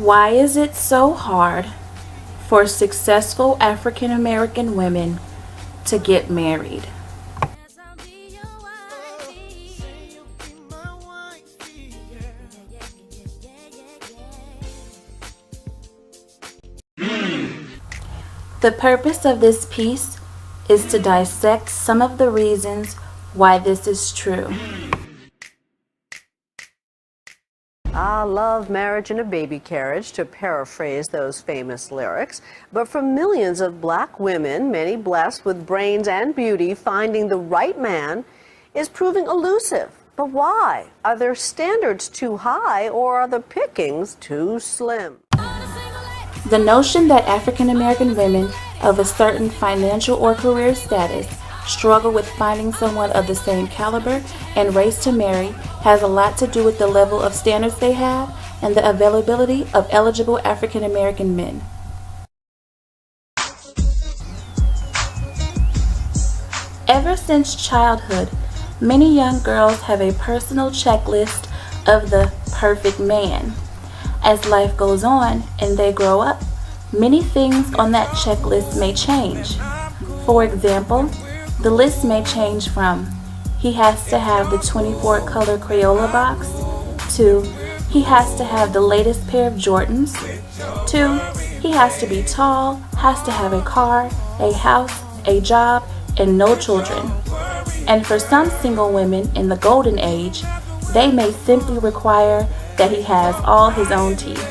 Why is it so hard for successful African American women to get married? The purpose of this piece is to dissect some of the reasons why this is true. Ah, love, marriage, and a baby carriage, to paraphrase those famous lyrics. But for millions of black women, many blessed with brains and beauty, finding the right man is proving elusive. But why? Are their standards too high, or are the pickings too slim? The notion that African American women of a certain financial or career status struggle with finding someone of the same caliber and race to marry has a lot to do with the level of standards they have and the availability of eligible African American men. Ever since childhood, many young girls have a personal checklist of the perfect man. As life goes on and they grow up, many things on that checklist may change. For example, the list may change from he has to have the 24 color Crayola box to he has to have the latest pair of Jordans to he has to be tall, has to have a car, a house, a job, and no children. And for some single women in the golden age, they may simply require that he has all his own teeth.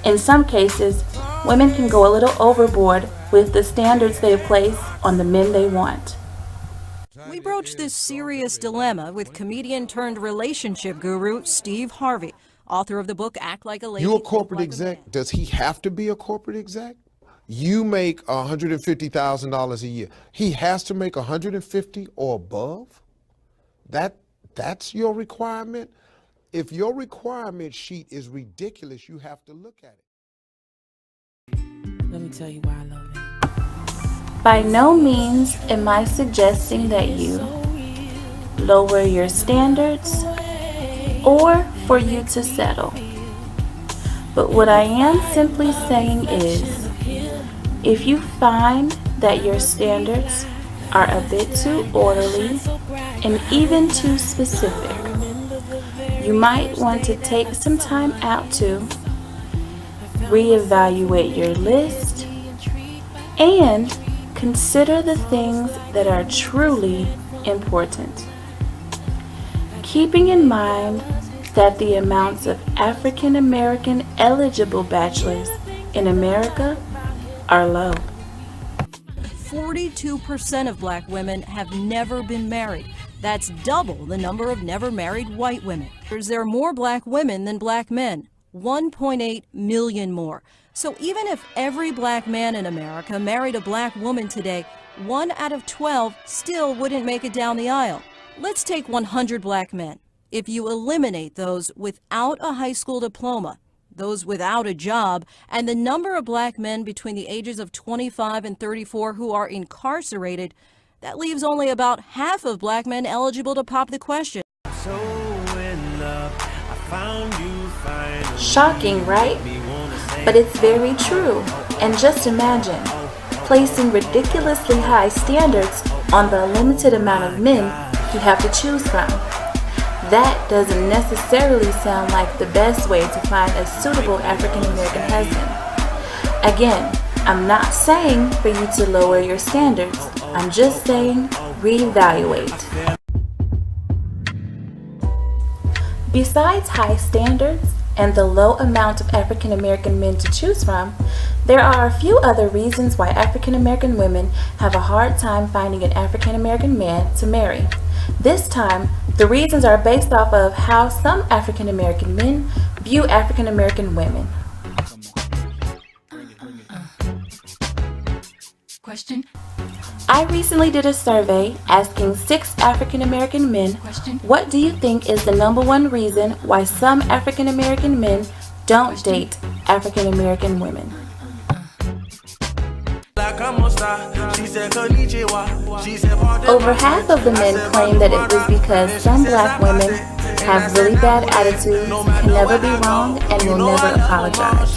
In some cases, women can go a little overboard with the standards they place on the men they want. We broached this serious dilemma with comedian turned relationship guru Steve Harvey, author of the book Act Like a Lady. You a corporate exec? Does he have to be a corporate exec? You make $150,000 a year. He has to make 150 or above? That's your requirement? If your requirement sheet is ridiculous, you have to look at it. Let me tell you why I love him. By no means am I suggesting that you lower your standards or for you to settle. But what I am simply saying is, if you find that your standards are a bit too orderly and even too specific, you might want to take some time out to reevaluate your list and consider the things that are truly important. Keeping in mind that the amounts of African American eligible bachelors in America are low. 42% of black women have never been married. That's double the number of never married white women. There are more black women than black men, 1.8 million more. So even if every black man in America married a black woman today, 1 out of 12 still wouldn't make it down the aisle. Let's take 100 black men. If you eliminate those without a high school diploma, those without a job, and the number of black men between the ages of 25 and 34 who are incarcerated, that leaves only about half of black men eligible to pop the question. Shocking, right? But it's very true. And just imagine placing ridiculously high standards on the limited amount of men you have to choose from. That doesn't necessarily sound like the best way to find a suitable African American husband. Again, I'm not saying for you to lower your standards. I'm just saying reevaluate. Besides high standards and the low amount of African American men to choose from, there are a few other reasons why African American women have a hard time finding an African American man to marry. This time, the reasons are based off of how some African American men view African American women. Question? I recently did a survey asking 6 African American men, what do you think is the #1 reason why some African American men don't date African American women? Over half of the men claim that it was because some black women have really bad attitudes, can never be wrong, and will never apologize.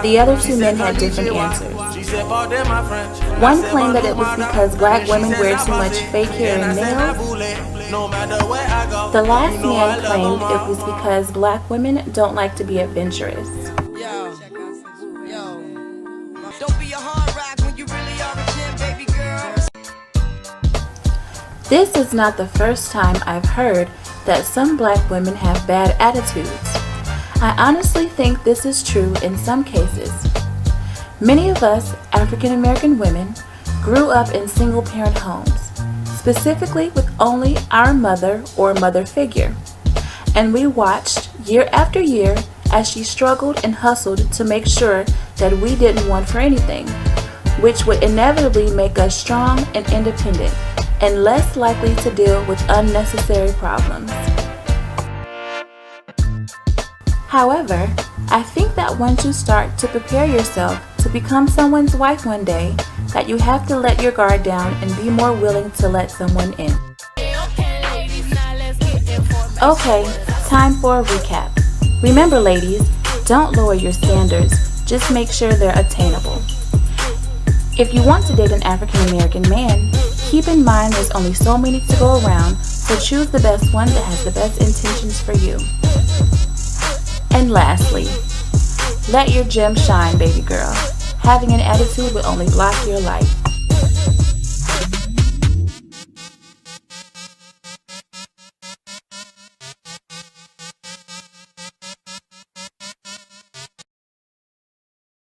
The other two men had different answers. One claimed that it was because black women wear too much fake hair and nails. The last man claimed it was because black women don't like to be adventurous. This is not the first time I've heard that some black women have bad attitudes. I honestly think this is true in some cases. Many of us African American women grew up in single-parent homes, specifically with only our mother or mother figure, and we watched year after year as she struggled and hustled to make sure that we didn't want for anything, which would inevitably make us strong and independent and less likely to deal with unnecessary problems. However, I think that once you start to prepare yourself to become someone's wife one day, that you have to let your guard down and be more willing to let someone in. Okay, time for a recap. Remember, ladies, don't lower your standards, just make sure they're attainable. If you want to date an African American man, keep in mind there's only so many to go around, so choose the best one that has the best intentions for you. And lastly, let your gem shine, baby girl. Having an attitude will only block your light.